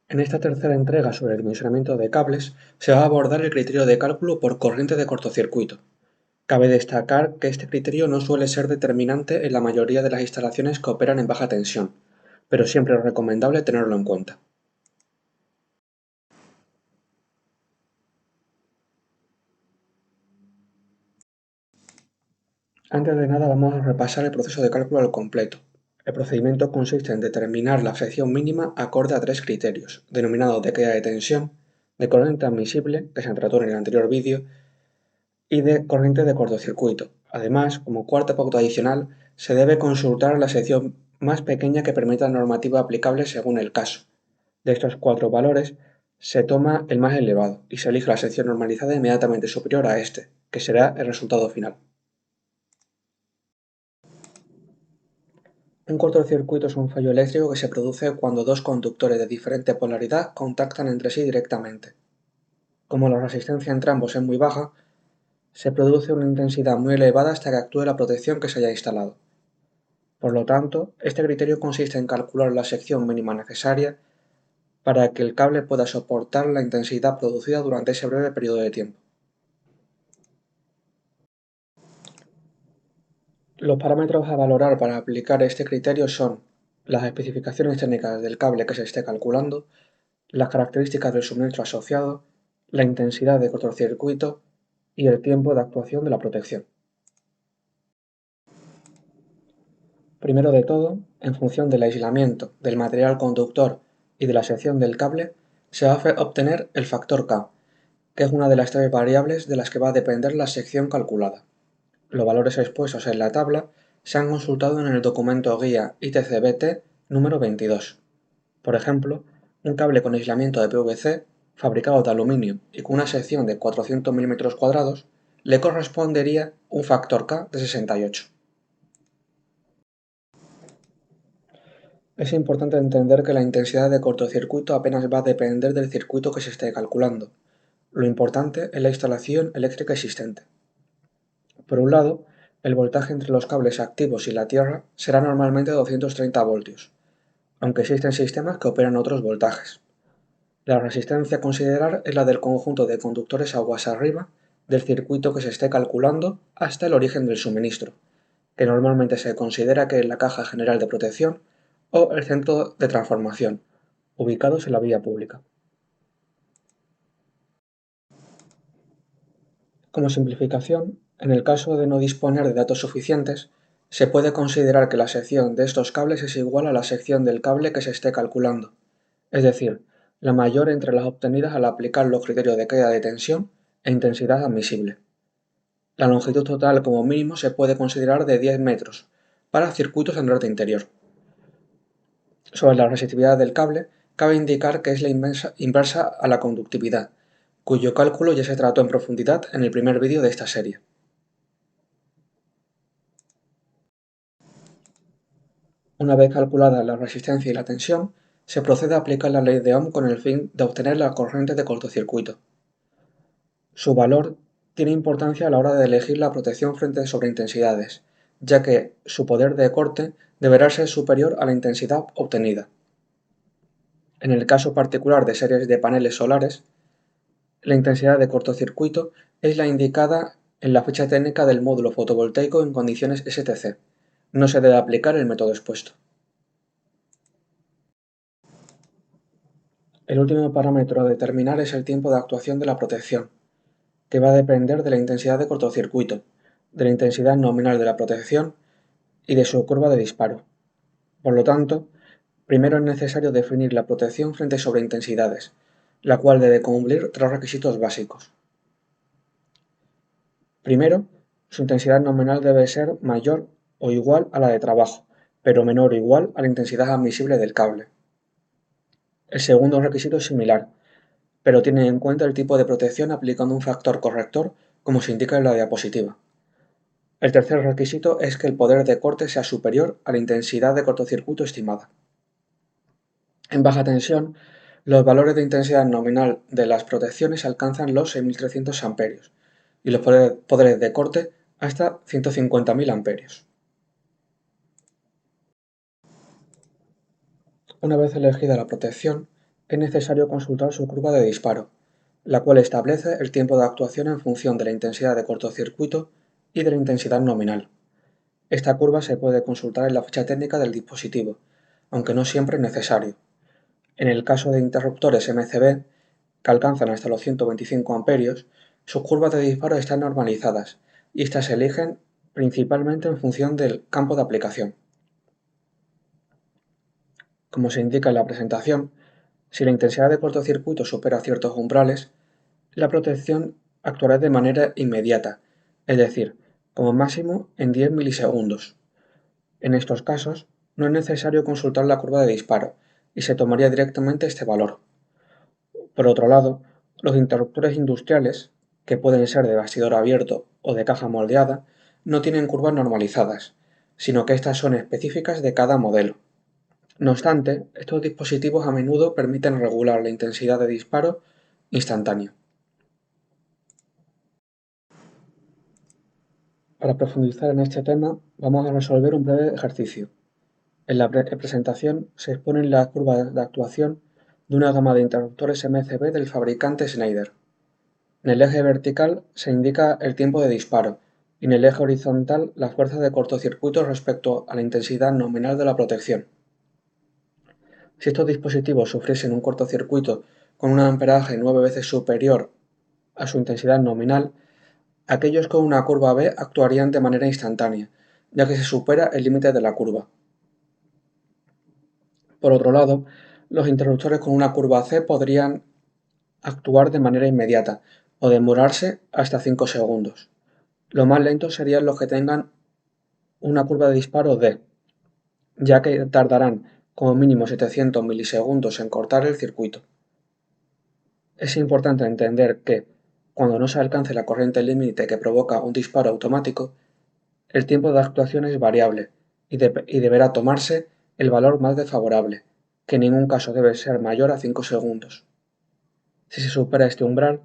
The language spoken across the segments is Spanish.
En esta tercera entrega sobre el dimensionamiento de cables se va a abordar el criterio de cálculo por corriente de cortocircuito. Cabe destacar que este criterio no suele ser determinante en la mayoría de las instalaciones que operan en baja tensión, pero siempre es recomendable tenerlo en cuenta. Antes de nada vamos a repasar el proceso de cálculo al completo. El procedimiento consiste en determinar la sección mínima acorde a tres criterios, denominados de caída de tensión, de corriente admisible, que se trató en el anterior vídeo, y de corriente de cortocircuito. Además, como cuarta pauta adicional, se debe consultar la sección más pequeña que permita normativa aplicable según el caso. De estos cuatro valores, se toma el más elevado y se elige la sección normalizada inmediatamente superior a este, que será el resultado final. Un cortocircuito es un fallo eléctrico que se produce cuando dos conductores de diferente polaridad contactan entre sí directamente. Como la resistencia entre ambos es muy baja, se produce una intensidad muy elevada hasta que actúe la protección que se haya instalado. Por lo tanto, este criterio consiste en calcular la sección mínima necesaria para que el cable pueda soportar la intensidad producida durante ese breve periodo de tiempo. Los parámetros a valorar para aplicar este criterio son las especificaciones técnicas del cable que se esté calculando, las características del suministro asociado, la intensidad de cortocircuito y el tiempo de actuación de la protección. Primero de todo, en función del aislamiento, del material conductor y de la sección del cable, se va a obtener el factor K, que es una de las tres variables de las que va a depender la sección calculada. Los valores expuestos en la tabla se han consultado en el documento guía ITCBT número 22. Por ejemplo, un cable con aislamiento de PVC, fabricado de aluminio y con una sección de 400 mm², le correspondería un factor K de 68. Es importante entender que la intensidad de cortocircuito apenas va a depender del circuito que se esté calculando. Lo importante es la instalación eléctrica existente. Por un lado, el voltaje entre los cables activos y la tierra será normalmente 230 voltios, aunque existen sistemas que operan a otros voltajes. La resistencia a considerar es la del conjunto de conductores aguas arriba del circuito que se esté calculando hasta el origen del suministro, que normalmente se considera que es la caja general de protección o el centro de transformación, ubicados en la vía pública. Como simplificación, en el caso de no disponer de datos suficientes, se puede considerar que la sección de estos cables es igual a la sección del cable que se esté calculando, es decir, la mayor entre las obtenidas al aplicar los criterios de caída de tensión e intensidad admisible. La longitud total como mínimo se puede considerar de 10 metros para circuitos en red interior. Sobre la resistividad del cable, cabe indicar que es la inversa a la conductividad, cuyo cálculo ya se trató en profundidad en el primer vídeo de esta serie. Una vez calculada la resistencia y la tensión, se procede a aplicar la ley de Ohm con el fin de obtener la corriente de cortocircuito. Su valor tiene importancia a la hora de elegir la protección frente a sobreintensidades, ya que su poder de corte deberá ser superior a la intensidad obtenida. En el caso particular de series de paneles solares, la intensidad de cortocircuito es la indicada en la ficha técnica del módulo fotovoltaico en condiciones STC. No se debe aplicar el método expuesto. El último parámetro a determinar es el tiempo de actuación de la protección, que va a depender de la intensidad de cortocircuito, de la intensidad nominal de la protección y de su curva de disparo. Por lo tanto, primero es necesario definir la protección frente a sobreintensidades, la cual debe cumplir tres requisitos básicos. Primero, su intensidad nominal debe ser mayor o igual a la de trabajo, pero menor o igual a la intensidad admisible del cable. El segundo requisito es similar, pero tiene en cuenta el tipo de protección aplicando un factor corrector, como se indica en la diapositiva. El tercer requisito es que el poder de corte sea superior a la intensidad de cortocircuito estimada. En baja tensión, los valores de intensidad nominal de las protecciones alcanzan los 6.300 amperios y los poderes de corte hasta 150.000 amperios. Una vez elegida la protección, es necesario consultar su curva de disparo, la cual establece el tiempo de actuación en función de la intensidad de cortocircuito y de la intensidad nominal. Esta curva se puede consultar en la ficha técnica del dispositivo, aunque no siempre es necesario. En el caso de interruptores MCB, que alcanzan hasta los 125 amperios, sus curvas de disparo están normalizadas y estas se eligen principalmente en función del campo de aplicación. Como se indica en la presentación, si la intensidad de cortocircuito supera ciertos umbrales, la protección actuará de manera inmediata, es decir, como máximo en 10 milisegundos. En estos casos, no es necesario consultar la curva de disparo y se tomaría directamente este valor. Por otro lado, los interruptores industriales, que pueden ser de bastidor abierto o de caja moldeada, no tienen curvas normalizadas, sino que estas son específicas de cada modelo. No obstante, estos dispositivos a menudo permiten regular la intensidad de disparo instantánea. Para profundizar en este tema, vamos a resolver un breve ejercicio. En la presentación se exponen las curvas de actuación de una gama de interruptores MCB del fabricante Schneider. En el eje vertical se indica el tiempo de disparo y en el eje horizontal la fuerza de cortocircuito respecto a la intensidad nominal de la protección. Si estos dispositivos sufriesen un cortocircuito con un amperaje 9 veces superior a su intensidad nominal, aquellos con una curva B actuarían de manera instantánea, ya que se supera el límite de la curva. Por otro lado, los interruptores con una curva C podrían actuar de manera inmediata o demorarse hasta 5 segundos. Lo más lento serían los que tengan una curva de disparo D, ya que tardarán como mínimo 700 milisegundos en cortar el circuito. Es importante entender que, cuando no se alcance la corriente límite que provoca un disparo automático, el tiempo de actuación es variable y deberá tomarse el valor más desfavorable, que en ningún caso debe ser mayor a 5 segundos. Si se supera este umbral,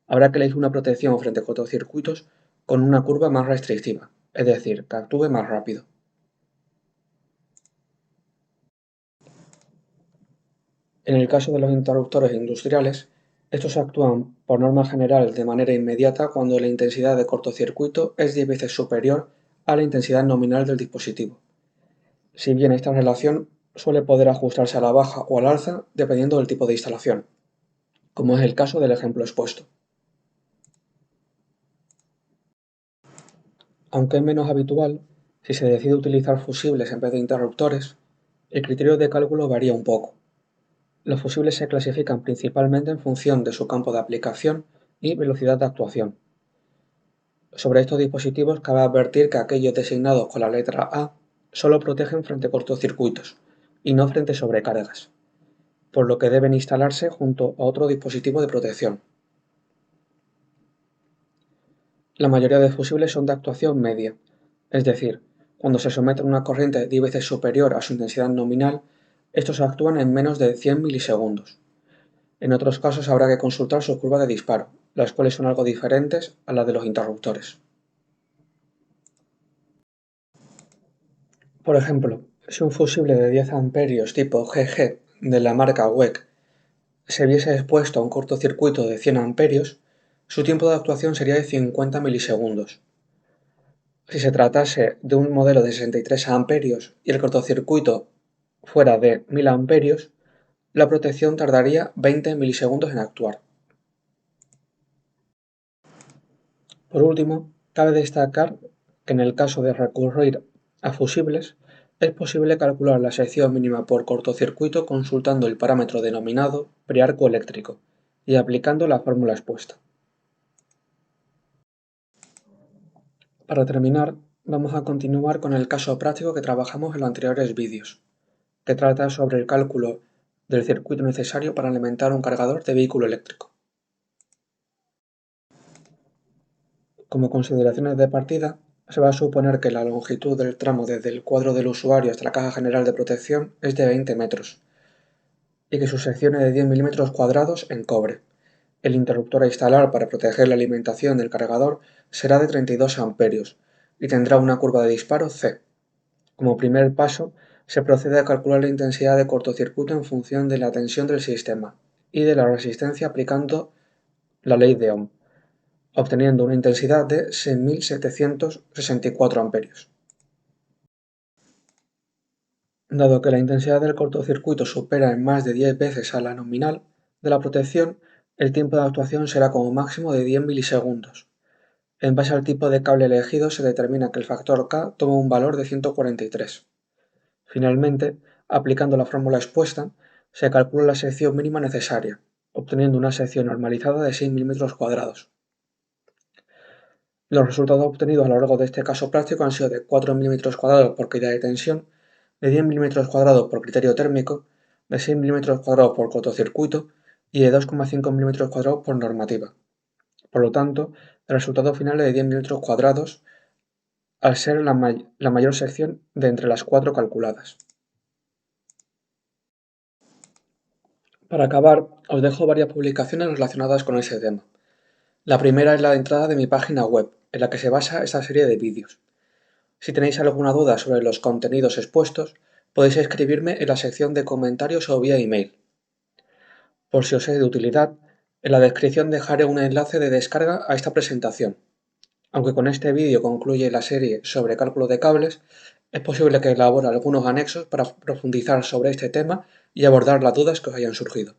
habrá que elegir una protección frente a cortocircuitos con una curva más restrictiva, es decir, que actúe más rápido. En el caso de los interruptores industriales, estos actúan por norma general de manera inmediata cuando la intensidad de cortocircuito es 10 veces superior a la intensidad nominal del dispositivo. Si bien esta relación suele poder ajustarse a la baja o al alza dependiendo del tipo de instalación, como es el caso del ejemplo expuesto. Aunque es menos habitual, si se decide utilizar fusibles en vez de interruptores, el criterio de cálculo varía un poco. Los fusibles se clasifican principalmente en función de su campo de aplicación y velocidad de actuación. Sobre estos dispositivos cabe advertir que aquellos designados con la letra A solo protegen frente a cortocircuitos y no frente a sobrecargas, por lo que deben instalarse junto a otro dispositivo de protección. La mayoría de fusibles son de actuación media, es decir, cuando se someten a una corriente 10 veces superior a su intensidad nominal, estos actúan en menos de 100 milisegundos. En otros casos habrá que consultar su curva de disparo, las cuales son algo diferentes a las de los interruptores. Por ejemplo, si un fusible de 10 amperios tipo GG de la marca WEC se viese expuesto a un cortocircuito de 100 amperios, su tiempo de actuación sería de 50 milisegundos. Si se tratase de un modelo de 63 amperios y el cortocircuito fuera de 1000 amperios, la protección tardaría 20 milisegundos en actuar. Por último, cabe destacar que en el caso de recurrir a fusibles, es posible calcular la sección mínima por cortocircuito consultando el parámetro denominado prearco eléctrico y aplicando la fórmula expuesta. Para terminar, vamos a continuar con el caso práctico que trabajamos en los anteriores vídeos, que trata sobre el cálculo del circuito necesario para alimentar un cargador de vehículo eléctrico. Como consideraciones de partida, se va a suponer que la longitud del tramo desde el cuadro del usuario hasta la caja general de protección es de 20 metros y que su sección es de 10 milímetros cuadrados en cobre. El interruptor a instalar para proteger la alimentación del cargador será de 32 amperios y tendrá una curva de disparo C. Como primer paso, Se procede a calcular la intensidad de cortocircuito en función de la tensión del sistema y de la resistencia aplicando la ley de Ohm, obteniendo una intensidad de 6.764 amperios. Dado que la intensidad del cortocircuito supera en más de 10 veces a la nominal de la protección, el tiempo de actuación será como máximo de 10 milisegundos. En base al tipo de cable elegido se determina que el factor K toma un valor de 143. Finalmente, aplicando la fórmula expuesta, se calcula la sección mínima necesaria, obteniendo una sección normalizada de 6 milímetros cuadrados. Los resultados obtenidos a lo largo de este caso práctico han sido de 4 milímetros cuadrados por caída de tensión, de 10 milímetros cuadrados por criterio térmico, de 6 milímetros cuadrados por cortocircuito y de 2,5 milímetros cuadrados por normativa. Por lo tanto, el resultado final es de 10 milímetros cuadrados al ser la mayor sección de entre las 4 calculadas. Para acabar, os dejo varias publicaciones relacionadas con ese tema. La primera es la entrada de mi página web, en la que se basa esta serie de vídeos. Si tenéis alguna duda sobre los contenidos expuestos, podéis escribirme en la sección de comentarios o vía email. Por si os es de utilidad, en la descripción dejaré un enlace de descarga a esta presentación. Aunque con este vídeo concluye la serie sobre cálculo de cables, es posible que elabore algunos anexos para profundizar sobre este tema y abordar las dudas que os hayan surgido.